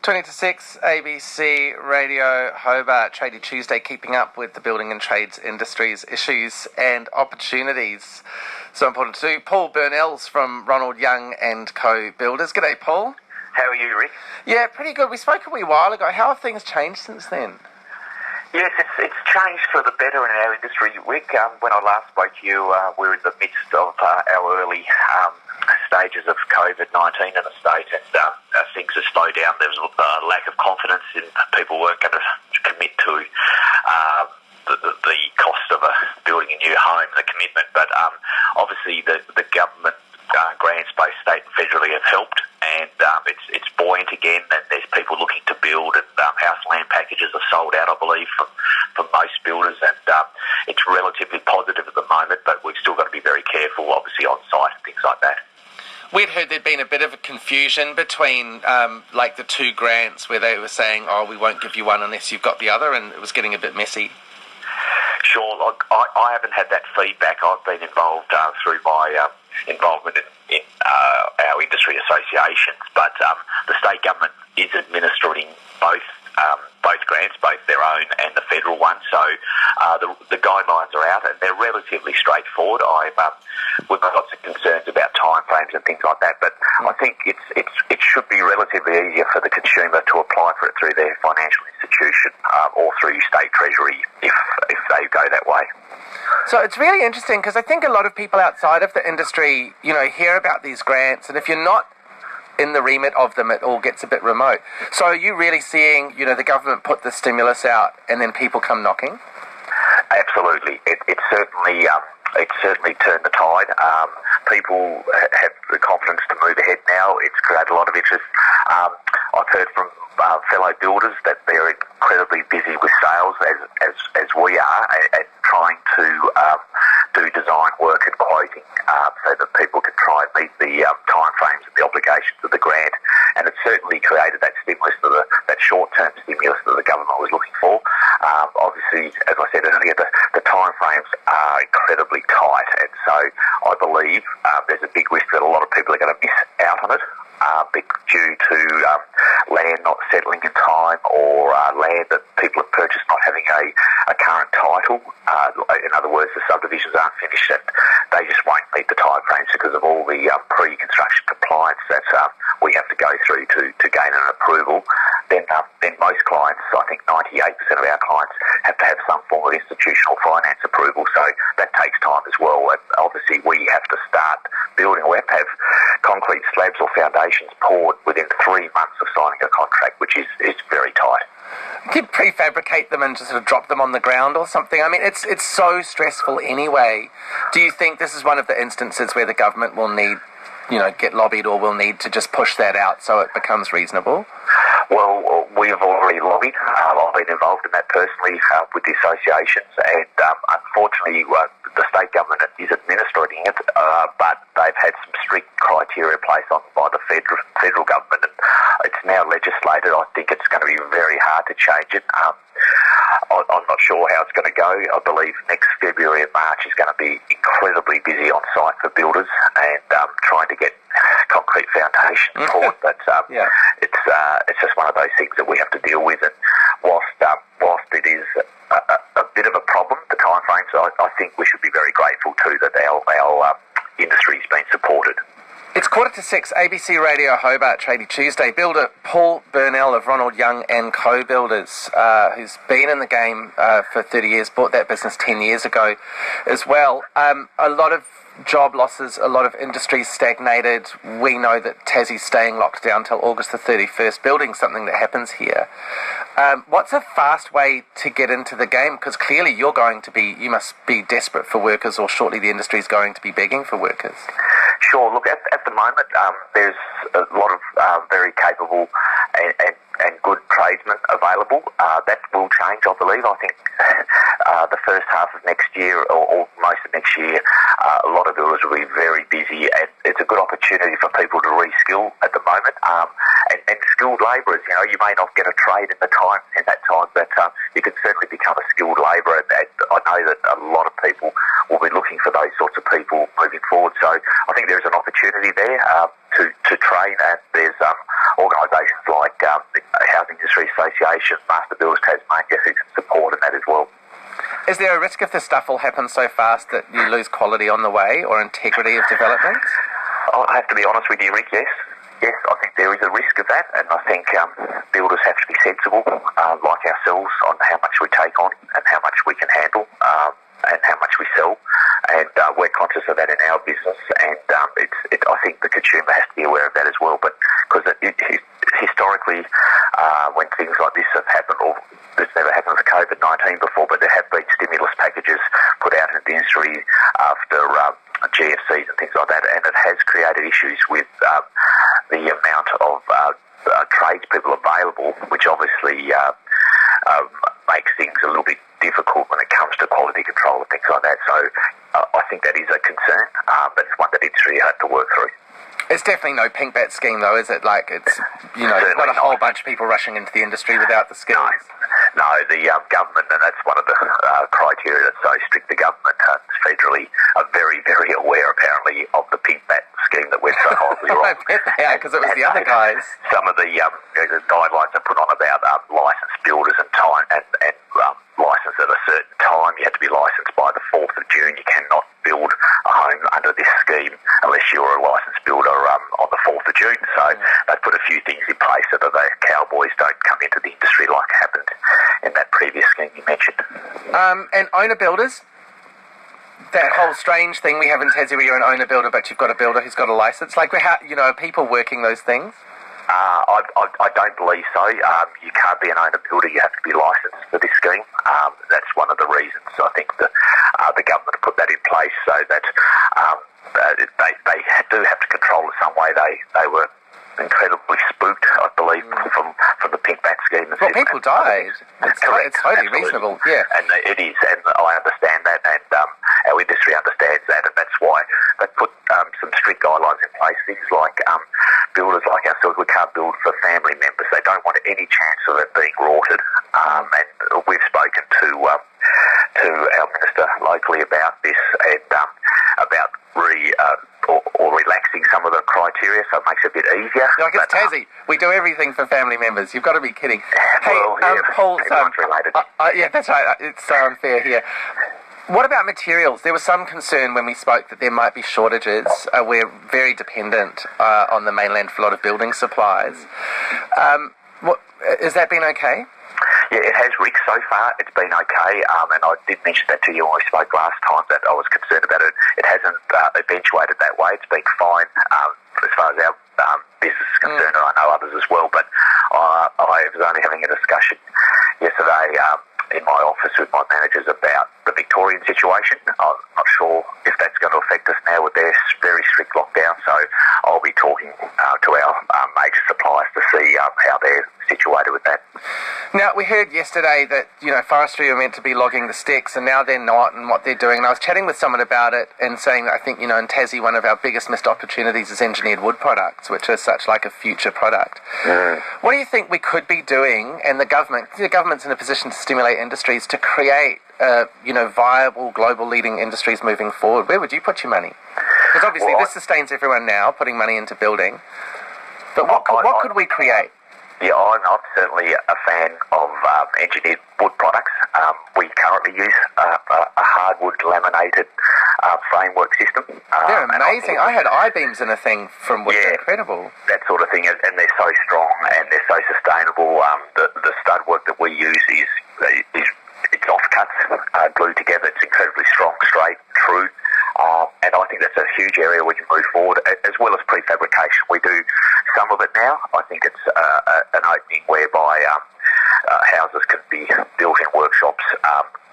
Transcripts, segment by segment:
20 to 6, ABC Radio Hobart, Tradie Tuesday, keeping up with the building and trades industries, issues and opportunities. So important to do. Paul Burnell's from Ronald Young and Co Builders. G'day, Paul. How are you, Rick? Yeah, pretty good. We spoke a wee while ago. How have things changed since then? Yes, it's changed for the better in our industry, Rick. When I last spoke to you, we were in the midst of our early stages of COVID-19 in the state, and things have slowed down. There was a lack of confidence in people weren't going to commit to the cost of building a new home, the commitment. But obviously the government grants, both state and federally, have helped, and it's buoyant again, and there's people looking to build, and house land packages are sold out, I believe, from most builders, and it's relatively positive at the moment, but we've still got to be very careful, obviously, on site and things like that. We'd heard there'd been a bit of a confusion between the two grants where they were saying, we won't give you one unless you've got the other, and it was getting a bit messy. Sure, look, I haven't had that feedback. I've been involved through my involvement in our industry associations, but the state government is administering both grants, both their own and the federal one. So the guidelines are out, and they're relatively straightforward. We've got lots of concerns about timeframes and things like that, but I think it should be relatively easier for the consumer to apply for it through their financial institution or through state treasury if they go that way. So it's really interesting because I think a lot of people outside of the industry, hear about these grants, and if you're not in the remit of them, it all gets a bit remote. So are you really seeing, the government put the stimulus out and then people come knocking? Absolutely. It certainly turned the tide. People have the confidence to move ahead now. It's created a lot of interest. I've heard from fellow builders that they're incredibly busy with sales as we are, and trying to do design work and quoting so that people can try and meet the timeframes and the obligations of the grant. And it certainly created that stimulus, that short-term stimulus that the government was looking for. Obviously, as I said earlier, the timeframes are incredibly tight, and so I believe there's a big risk that a lot of people are going to miss out on it. Due to land not settling in time, or land that people have purchased not having a current title. In other words, the subdivisions aren't finished, and they just won't meet the timeframes because of all the pre-construction compliance that we have to go through to gain an approval. Then most clients, I think 98% of our clients, have to have some form of institutional finance approval, so that takes time as well. And obviously we have to start building, we have to have concrete slabs or foundations poured within 3 months of signing a contract, which is very tight. Do you prefabricate them and just sort of drop them on the ground or something? I mean, it's so stressful anyway. Do you think this is one of the instances where the government will need, get lobbied, or will need to just push that out so it becomes reasonable? Well, we have already lobbied. I've been involved in that personally with the associations, and unfortunately the state government is administering it, but they've had some strict criteria placed on by the federal government, and it's now legislated. I think it's going to be very hard to change it. I'm not sure how it's going to go. I believe next February and March is going to be incredibly busy on site for builders, and trying to get concrete foundations poured. But it's just one of those things that we have to deal with. And whilst it is a bit of a problem, the timeframes, I think we should be very grateful too that our industry's been supported. It's 5:45, ABC Radio Hobart, Tradie Tuesday. Builder Paul Burnell of Ronald Young and Co Builders, who's been in the game for 30 years, bought that business 10 years ago as well. A lot of job losses, a lot of industries stagnated. We know that Tassie's staying locked down till August the 31st, building something that happens here. What's a fast way to get into the game? Because clearly you must be desperate for workers, or shortly the industry is going to be begging for workers. Sure. Look, at the moment, there's a lot of very capable and good tradesmen available. That will change, I believe. I think the first half of next year, or most of next year, a lot of builders will be very busy, and it's a good opportunity for people to reskill at the moment. And skilled labourers, you may not get a trade in that time, but you can certainly become a skilled labourer. And I know that a lot of people will be looking for those sorts of people moving forward. So I think there's an opportunity there to train, and there's organisations like Industry Association, Master Builders Tasmania, who can support in that as well. Is there a risk if this stuff all happens so fast that you lose quality on the way or integrity of development? I have to be honest with you, Rick, yes. Yes, I think there is a risk of that, and I think builders have to be sensible, like ourselves, on how much we take on and how much we can handle and how much we sell. And we're conscious of that in our business, and I think the consumer has to be aware of that as well. But because historically, when things like this have happened, or it's never happened with COVID-19 before, but there have been stimulus packages put out in the industry after GFCs and things like that, and it has created issues with the amount of tradespeople available, which obviously makes things a little bit difficult when it comes to quality control and things like that. So I think that is a concern, but it's one that industry has to work through. It's definitely no pink bat scheme, though, is it? Like, it's, you've got a whole bunch of people rushing into the industry without the skills. No, the government, and that's one of the criteria that's so strict, the government federally are very, very aware, apparently, of the pink bat scheme that we're so horribly wrong. Yeah, because it was the other guys. Some of the guidelines are put on about licensed builders and time, and licensed at a certain time. You have to be licensed by the 4th of June. You cannot build a home under this scheme unless you're a licensed builder on the 4th of June. So they've put a few things in place so that the cowboys don't come into the industry like happened in that previous scheme you mentioned. And owner builders, that whole strange thing we have in Tassie where you're an owner builder but you've got a builder who's got a licence. Like, are people working those things? I don't believe so. You can't be an owner builder. You have to be licensed for this scheme. That's one of the reasons I think the government put that in place, so that they do have to control it some way. They were incredibly spooked, I believe, from the pink bat scheme. Well, people died. It's totally reasonable. Yeah, and it is, and I understand that, and our industry understands that, and that's why they put some strict guidelines in place. Things like builders like ourselves, we can't build for family members. They don't want any chance of it being rorted, and we've spoken to our minister locally about this, and about relaxing some of the criteria, so it makes it a bit easier. Like, it's Tassie. We do everything for family members. You've got to be kidding. Hey, well, yeah, Paul, related. yeah, that's right. It's so unfair here. What about materials? There was some concern when we spoke that there might be shortages. We're very dependent on the mainland for a lot of building supplies. Has that been okay? Yeah, it has, Rick. So far, it's been okay, and I did mention that to you when we spoke last time, that I was concerned about it. It hasn't eventuated that way. It's been fine as far as our business is concerned, and I know others as well. But I was only having a discussion yesterday in my office with my managers about the Victorian situation. I'm not sure if that's going to affect us now with their very strict lockdown, so I'll be talking to our major suppliers to see how they're situated with that. Now, we heard yesterday that, forestry are meant to be logging the sticks, and now they're not, and what they're doing. And I was chatting with someone about it and saying that I think, in Tassie, one of our biggest missed opportunities is engineered wood products, which is such like a future product. What do you think we could be doing, and the government's in a position to stimulate industries to create, viable global leading industries moving forward? Where would you put your money? Because obviously this sustains everyone now, putting money into building. But what could we create? Yeah, I'm certainly a fan of engineered wood products. We currently use a hardwood laminated framework system. They're amazing. I had I-beams in a thing from wood. They're incredible. That sort of thing, and they're so strong and they're so sustainable. The stud work that we use is it's offcuts glued together. It's incredibly strong, straight, true. And I think that's a huge area we can move forward, as well as prefabrication. We do some of it now. I think it's an opening whereby houses can be built in workshops,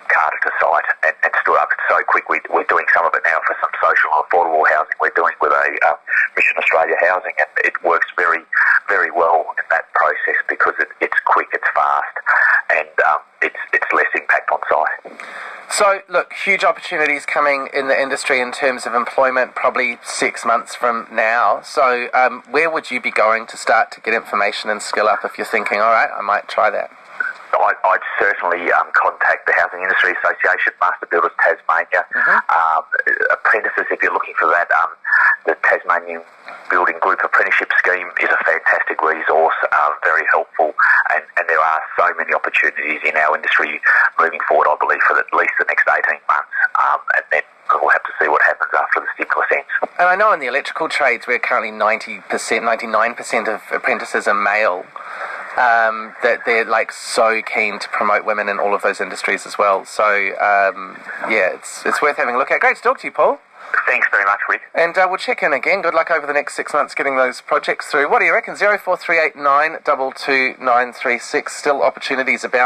carted to site and stood up. It's so quick. We're doing some of it now for some social and affordable housing. We're doing with a Mission Australia housing, and it works very, very well in that process because it's quick, it's fast, and it's less impact on site. So, look, huge opportunities coming in the industry in terms of employment, probably 6 months from now. So, where would you be going to start to get information and skill up if you're thinking, all right, I might try that? I'd certainly contact the Housing Industry Association, Master Builders Tasmania, apprentices if you're looking for that. the Tasmanian Building Group Apprenticeship Scheme is a fantastic resource, very helpful, and there are so many opportunities in our industry moving forward, I believe, for at least the next 18 months, and then we'll have to see what happens after the stimulus ends. And I know in the electrical trades we're currently 99% of apprentices are male, that they're like so keen to promote women in all of those industries as well. So, it's worth having a look at. Great to talk to you, Paul. Thanks very much, Rick. And we'll check in again. Good luck over the next 6 months getting those projects through. What do you reckon? 04389 22936. Still opportunities abound.